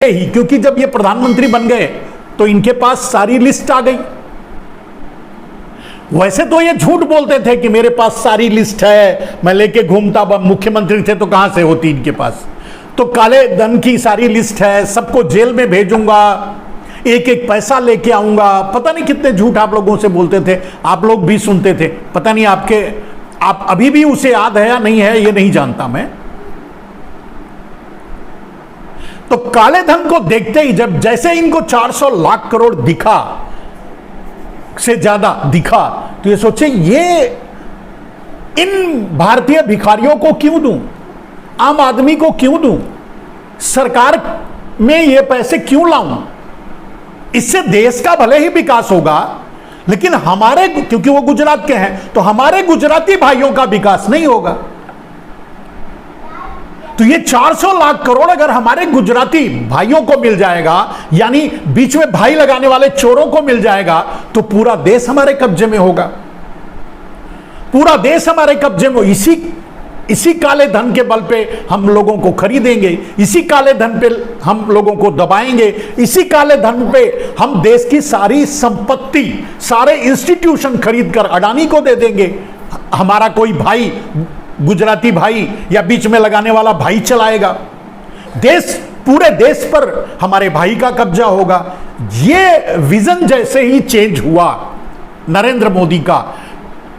ही, क्योंकि जब ये प्रधानमंत्री बन गए तो इनके पास सारी लिस्ट आ गई। वैसे तो ये झूठ बोलते थे कि मेरे पास सारी लिस्ट है, मैं लेके घूमता, मुख्यमंत्री थे तो कहां से होती इनके पास। तो काले धन की सारी लिस्ट है, सबको जेल में भेजूंगा, एक एक पैसा लेके आऊंगा। पता नहीं कितने झूठ आप लोगों से बोलते थे, आप लोग भी सुनते थे। पता नहीं आप अभी भी उसे याद है या नहीं है, ये नहीं जानता मैं। तो काले धन को देखते ही जब जैसे इनको 400 लाख करोड़ दिखा से ज्यादा दिखा, तो ये सोचे ये इन भारतीय भिखारियों को क्यों दूं, आम आदमी को क्यों दूं, सरकार में ये पैसे क्यों लाऊं। इससे देश का भले ही विकास होगा, लेकिन हमारे, क्योंकि वो गुजरात के हैं, तो हमारे गुजराती भाइयों का विकास नहीं होगा। तो ये 400 लाख करोड़ अगर हमारे गुजराती भाइयों को मिल जाएगा, यानी बीच में भाई लगाने वाले चोरों को मिल जाएगा, तो पूरा देश हमारे कब्जे में होगा, पूरा देश हमारे कब्जे में। इसी काले धन के बल पे हम लोगों को खरीदेंगे, इसी काले धन पे हम लोगों को दबाएंगे, इसी काले धन पे हम देश की सारी संपत्ति, सारे इंस्टीट्यूशन खरीद कर अडानी को दे देंगे। हमारा कोई भाई, गुजराती भाई या बीच में लगाने वाला भाई चलाएगा देश, पूरे देश पर हमारे भाई का कब्जा होगा। ये विजन जैसे ही चेंज हुआ नरेंद्र मोदी का,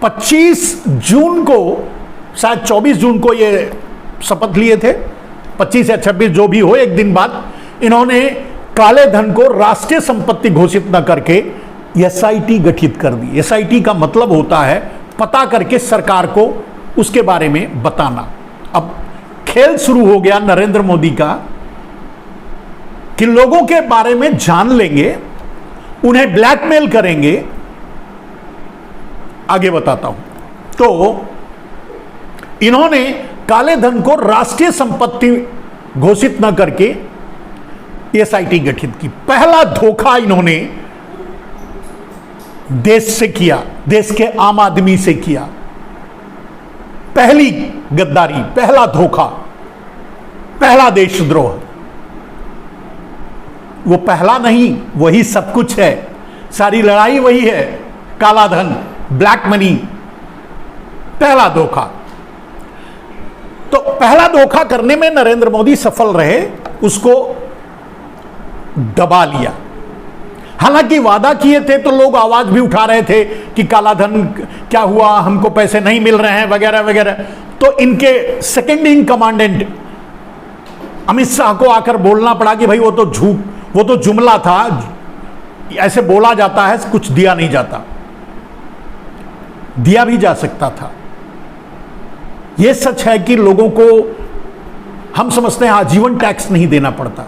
25 जून को, शायद 24 जून को ये शपथ लिए थे, 25 या 26 जो भी हो, एक दिन बाद इन्होंने काले धन को राष्ट्रीय संपत्ति घोषित न करके एसआईटी गठित कर दी। एसआईटी का मतलब होता है पता करके सरकार को उसके बारे में बताना। अब खेल शुरू हो गया नरेंद्र मोदी का कि लोगों के बारे में जान लेंगे, उन्हें ब्लैकमेल करेंगे। आगे बताता हूं। तो इन्होंने काले धन को राष्ट्रीय संपत्ति घोषित न करके एसआईटी गठित की। पहला धोखा इन्होंने देश से किया, देश के आम आदमी से किया। पहली गद्दारी, पहला धोखा, पहला देशद्रोह। वो पहला नहीं, वही सब कुछ है, सारी लड़ाई वही है। काला धन, ब्लैक मनी, पहला धोखा। तो पहला धोखा करने में नरेंद्र मोदी सफल रहे, उसको दबा लिया। हालांकि वादा किए थे तो लोग आवाज भी उठा रहे थे कि काला धन क्या हुआ, हमको पैसे नहीं मिल रहे हैं वगैरह वगैरह। तो इनके second in commandant Amit Shah को आकर बोलना पड़ा कि भाई वो तो झूठ, वो तो जुमला था, ऐसे बोला जाता है, कुछ दिया नहीं जाता। दिया भी जा सकता था। यह सच है कि लोगों को, हम समझते हैं आजीवन टैक्स नहीं देना पड़ता।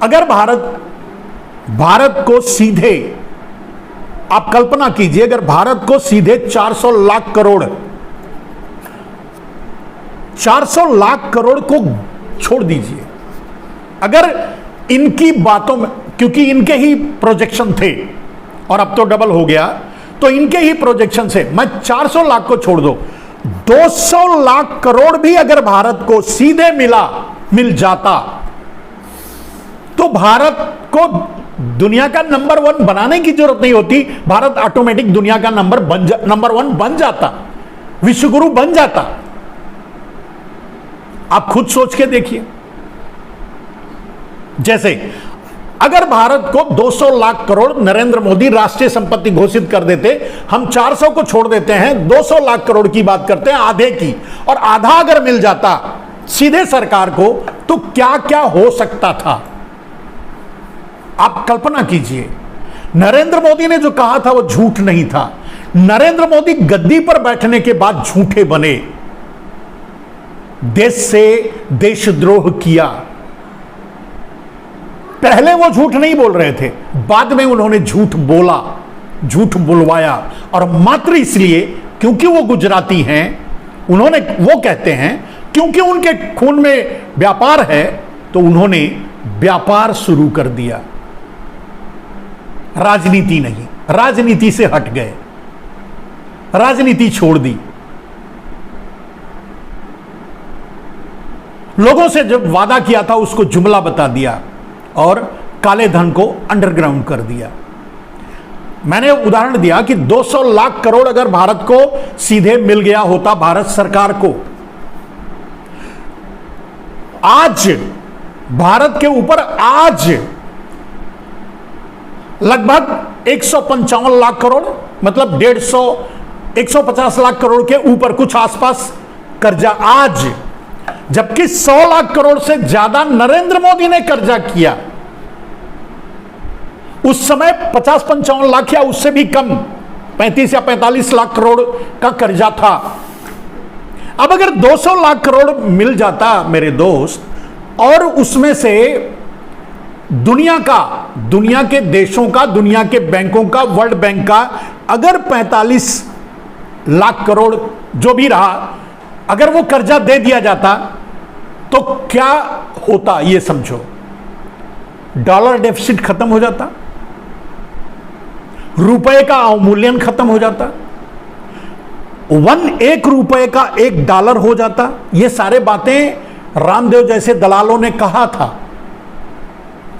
अगर भारत को सीधे, आप कल्पना कीजिए, अगर भारत को सीधे 400 लाख करोड़ को छोड़ दीजिए, अगर इनकी बातों में, क्योंकि इनके ही प्रोजेक्शन थे और अब तो डबल हो गया, तो इनके ही प्रोजेक्शन से मैं 400 लाख को छोड़ दो, 200 लाख करोड़ भी अगर भारत को सीधे मिल जाता, तो भारत को दुनिया का नंबर 1 बनाने की जरूरत नहीं होती। भारत ऑटोमेटिक दुनिया का नंबर 1 बन जाता, विश्वगुरु बन जाता। आप खुद सोच के देखिए। जैसे अगर भारत को 200 लाख करोड़ नरेंद्र मोदी राष्ट्रीय संपत्ति घोषित कर देते, हम 400 को छोड़ देते हैं, 200 लाख करोड़ की बात करते हैं, आधे की, और आधा अगर मिल जाता सीधे सरकार को, तो क्या क्या हो सकता था। आप कल्पना कीजिए। नरेंद्र मोदी ने जो कहा था वो झूठ नहीं था। नरेंद्र मोदी गद्दी पर बैठने के बाद झूठे बने, देश से देशद्रोह किया। पहले वो झूठ नहीं बोल रहे थे, बाद में उन्होंने झूठ बोला, झूठ बुलवाया, और मात्र इसलिए क्योंकि वो गुजराती हैं, उन्होंने, वो कहते हैं क्योंकि उनके खून में व्यापार है, तो उन्होंने व्यापार शुरू कर दिया, राजनीति नहीं। राजनीति से हट गए, राजनीति छोड़ दी। लोगों से जब वादा किया था उसको जुमला बता दिया और काले धन को अंडरग्राउंड कर दिया। मैंने उदाहरण दिया कि 200 लाख करोड़ अगर भारत को सीधे मिल गया होता, भारत सरकार को, आज भारत के ऊपर आज लगभग 155 लाख करोड़, मतलब 150 लाख करोड़ के ऊपर कुछ आसपास कर्जा आज, जबकि 100 लाख करोड़ से ज्यादा नरेंद्र मोदी ने कर्जा किया। उस समय 50-55 लाख या उससे भी कम 35 या 45 लाख करोड़ का कर्जा था। अब अगर 200 लाख करोड़ मिल जाता मेरे दोस्त, और उसमें से दुनिया के देशों का, दुनिया के बैंकों का, वर्ल्ड बैंक का अगर 45 लाख करोड़ जो भी रहा, अगर वो कर्जा दे दिया जाता तो क्या होता ये समझो। डॉलर डेफिसिट खत्म हो जाता, रुपए का अवमूल्यन खत्म हो जाता, एक रुपए का $1 हो जाता। ये सारे बातें रामदेव जैसे दलालों ने कहा था,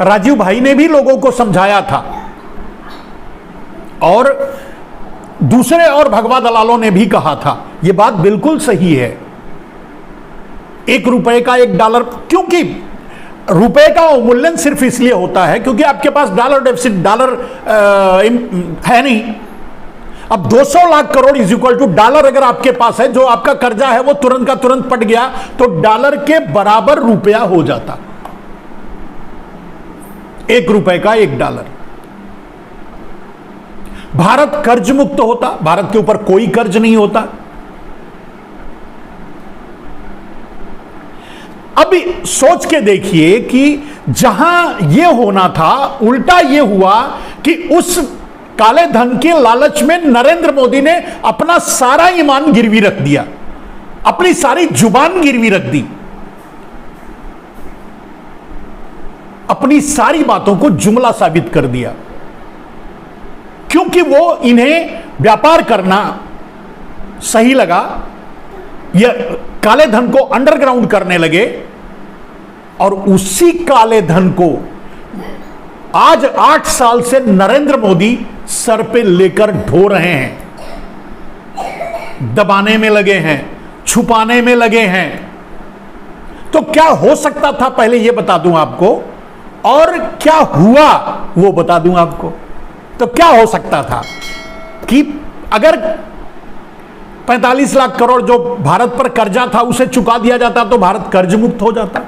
राजीव भाई ने भी लोगों को समझाया था, और दूसरे और भगवा दलालों ने भी कहा था। यह बात बिल्कुल सही है। 1 रुपए का $1, क्योंकि रुपए का अवमूल्यन सिर्फ इसलिए होता है क्योंकि आपके पास डॉलर डेफिसिट, डॉलर है नहीं। अब 200 lakh crore is equal to dollar अगर आपके पास है, जो आपका कर्जा है वो तुरंत का तुरंत पट गया, तो डॉलर के बराबर रुपया हो जाता। 1 रुपए का $1। भारत कर्ज मुक्त होता, भारत के ऊपर कोई कर्ज नहीं होता। अब सोच के देखिए कि जहां यह होना था, उल्टा यह हुआ कि उस काले धन के लालच में नरेंद्र मोदी ने अपना सारा ईमान गिरवी रख दिया, अपनी सारी जुबान गिरवी रख दी, अपनी सारी बातों को जुमला साबित कर दिया, क्योंकि वो इन्हें व्यापार करना सही लगा। ये काले धन को अंडरग्राउंड करने लगे, और उसी काले धन को आज 8 साल से नरेंद्र मोदी सर पे लेकर ढो रहे हैं, दबाने में लगे हैं, छुपाने में लगे हैं। तो क्या हो सकता था पहले यह बता दूं आपको, और क्या हुआ वो बता दूं आपको। तो क्या हो सकता था कि अगर 45 लाख करोड़ जो भारत पर कर्जा था उसे चुका दिया जाता तो भारत कर्ज मुक्त हो जाता।